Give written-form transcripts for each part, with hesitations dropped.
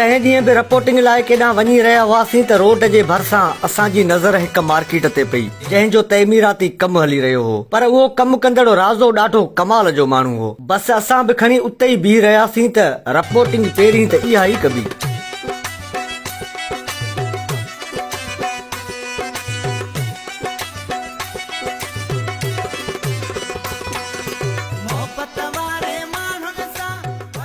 कंहिं ॾींहं बि रिपोर्टिंग लाइ केॾां वञी रहिया हुआसीं त रोड जे भरिसां असांजी नज़र हिक मार्केट ते पई जंहिंजो तइमीराती कमु हली रहियो हो। पर उहो कमु कंदड़ राज़ो ॾाढो कमाल जो माण्हू हो। बस असां बि खणी उते ई बीह रहियासीं त रिपोर्टिंग पहिरीं त इहा ई कबी।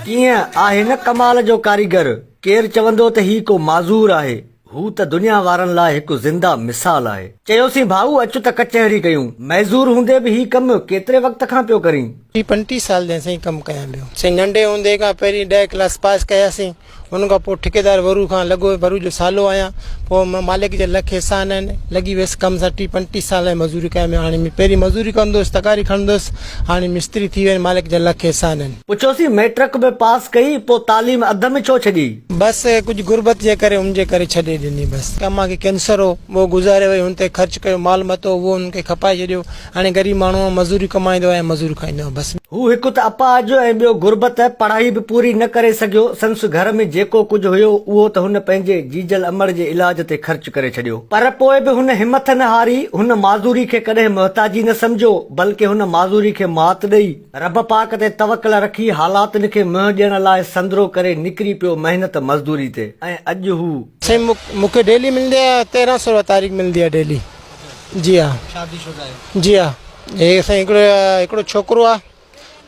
कीअं आहे न कमाल जो कारीगर। केरु चवंदो त ही को माज़ूर आहे, हू त दुनिया वारनि लाइ हिकु ज़िंदा मिसाल आहे। चयोसीं भाऊ अचु त कचहरी कयूं। मज़ूर हूंदे बि ही कमु केतिरे वक़्त खां पियो करीं? 35 साल जे साईं कमु कयां पियो। साईं नंढे हूंदे खां पहिरीं 10 क्लास पास कयासीं, उन खां पोइ ठेकेदार वरू खां लॻो वरू जो सालो आहियां। पोइ मालिक जे लख एहसान आहिनि, लॻी वियसि कमु सां 30-35 साल मज़ूरी कयां पियो। हाणे पहिरीं मज़ूरी कंदुसि, तगारी खणंदुसि, हाणे मिस्त्री थी विया। मालिक जा लख एहसान आहिनि। पुछोसीं मैट्रिक में पास कई, पोइ तालीम अध में छो छॾी? बसि कुझु गुरबत जे करे उनजे करे छॾे ॾिनी। बसि कम खे कैंसर हो, उहो गुज़ारे वई, हुन ते ख़र्चु कयो, माल मतो उहो हुनखे खपाए छॾियो। हाणे ग़रीब माण्हू मज़ूरी कमाईंदो आहे, मज़ूरी खाईंदो आहे। बसि हू हिकु त अपाज ऐं ॿियो गुरबत, पढ़ाई बि पूरी न करे सघियो। संसु घर में जेको कुझु हुयो उहो त हुन पंहिंजे जीजल अमड़ जे इलाज ते ख़र्च करे छॾियो। पर पोइ बि हुन हिमत न हारी। हुन माज़ूरी खे कॾहिं मुहताजी न सम्झो, बल्कि हुन माज़ूरी खे मात ॾेई रब पाक ते तवकल रखी हालातुनि खे मुंहुं ॾियण लाइ संदरो करे निकिरी पियो महिनत मज़दूरी ते। ऐं अॼु हू साईं मूंखे डेली मिलंदी आहे, 1300 तारीख़ मिलंदी आहे डेली। जी हा, शादीशुदा आहे। जी हा, हे साईं हिकिड़ो छोकिरो आहे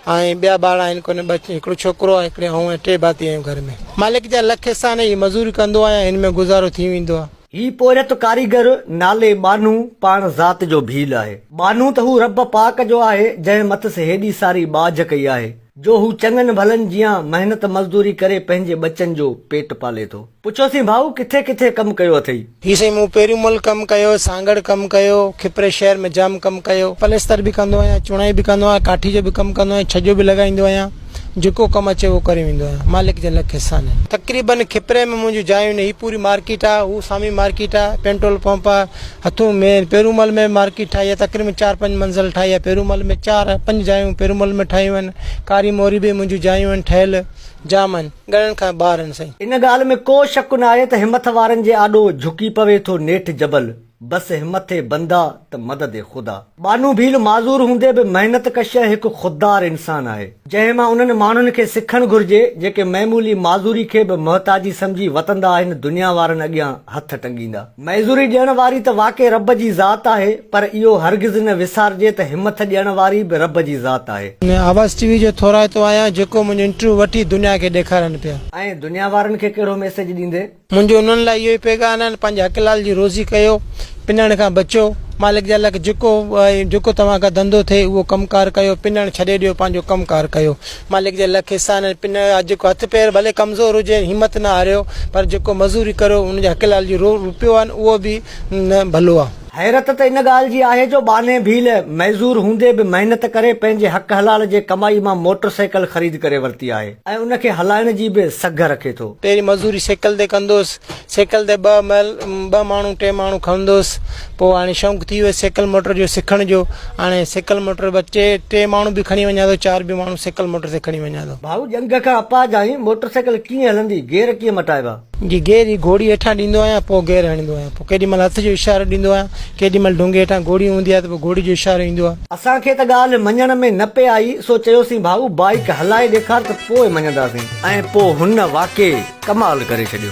ऐं ॿिया ॿार आहिनि कोन। हिकिड़ो छोकिरो आहे, हिकिड़े ऐं 3 भाती आहियूं घर में। मालिक जा लख एहसान आहे, मज़ूरी कंदो आहियां, हिन में गुज़ारो थी वेंदो आहे। ही पोरत कारीगर नाले बानू पाण ज़ात जो भील आहे। बानू त हू रब पाक जो आहे जंहिं मथसि हेॾी सारी बाज कई आहे जो हू चङनि भलनि जीअं महिनत मज़दूरी करे पंहिंजे बचनि जो पेट पाले थो। पुछोसीं भाऊ किथे किथे कमु कयो अथई? ही साईं मूं पेरूमल कमु कयो, सांगड़ कमु कयो, खिपरे शहर में जाम कमु कयो। पलेस्तर बि कंदो आहियां, चुणाई बि कंदो आहियां, काठी जो बि कमु कंदो आहियां, छजो बि लॻाईंदो आहियां। जेको कमु अचे उहो करे वेंदो आहियां। मालिक जे लख एहसान आहिनि। तक़रीबन खिपरे में मुंहिंजूं जायूं आहिनि। ही पूरी मार्केट आहे, हू सामी मार्केट आहे, पेट्रोल पंप आहे, हथूं में पेरूमल में मार्केट ठाही आहे। तक़रीबन 4-5 मंज़िल ठाही आहे। पेरूमल में 4-5 जायूं पेरूमल में ठाहियूं आहिनि। कारी मोरी बि मुंहिंजूं जायूं आहिनि ठहियल, जाम आहिनि, घणनि खां ॿार आहिनि साईं। इन ॻाल्हि में को शक न आहे त हिमत वारनि जे आॾो झुकी पवे थो नेठि जबल। बसि हिमथे बंदा त मदद ख़ुदा। बानू भील माज़ूर हूंदे बि महिनत कश हिकु ख़ुददार इंसान आहे, जंहिं मां उन्हनि माण्हुनि खे सिखणु घुर्जे जेके मामूली माज़ूरी खे बि मुहताजी सम्झी वतंदा आहिनि दुनिया वारनि अॻियां हथ टंगींदा। मज़ूरी ॾियण वारी त वाक़ई रब जी ज़ात आहे, पर इहो हरगिज़ न विसारजे त हिमत ॾियण वारी बि रब जी ज़ात आहे। आवाज़ टीवी जो थोराइतो आहियां, जेको मुंहिंजो इंटरव्यू वठी दुनिया खे ॾेखारनि पिया। ऐं दुनिया वारनि खे कहिड़ो मैसेज ॾींदे? मुंहिंजो उन्हनि लाइ इहो ई पैगाम आहिनि, पंहिंजे हक़लाल जी रोज़ी कयो, पिनण खां बचो। मालिक जा लख जेको तव्हांखां धंधो थिए उहो कमकार कयो, पिनण छॾे ॾियो, पंहिंजो कमकार कयो। मालिक जा लख एहसान आहिनि। पिनण जेको हथ पैर भले कमज़ोर हुजे, हिमत न हारियो, पर जेको मज़ूरी करो उनजे हक़लाल जी रुपियो आहिनि उहो बि न भलो आहे। हैरत त इन ॻाल्हि जी आहे जो बाने भील मज़ूर हूंदे बि महिनत करे पंहिंजे हक़ हलाल जे कमाई मां मोटरसाइकिल ख़रीद करे वरिती आहे ऐं उनखे हलाइण जी बि सघ रखे थो। पहिरीं मज़ूरी साइकिल ते कंदुसि, साइकिल ते 2 माण्हू 3 माण्हू खणंदुसि। पोइ हाणे शौक़ु थी वियो साइकिल मोटर जो सिखण जो। हाणे साइकिल मोटर बचे 3 माण्हू बि खणी वञा थो, 4 बि माण्हू साइकिल मोटर ते खणी वञा थो। भाऊ जंग खां अपाज आई, मोटरसाइकिल कीअं हलंदी, गेर कीअं मटाइबा? जी गेर ही घोड़ी हेठां ॾींदो आहियां, पोइ गेर हणंदो आहियां। पोइ केॾी महिल हथ जो इशारो ॾींदो आहियां, केॾी महिल ढुंगे हेठां घोड़ी हूंदी आहे त पोइ घोड़ी जो इशारो ईंदो आहे। असांखे त ॻाल्हि मञण में न पे आई, सो चयोसीं भाऊ बाइक हलाए ॾेखार त पोइ मञंदासीं। ऐं पोइ हुन वाक़ई कमाल करे छॾियो।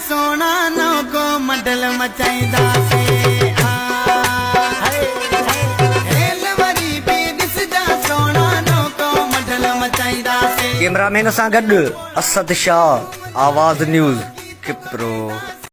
सोना नौको मडल मचाईंदासीं। कैमरामैन सां गॾु असद शाह, आवाज़ न्यूज़, खिपरो।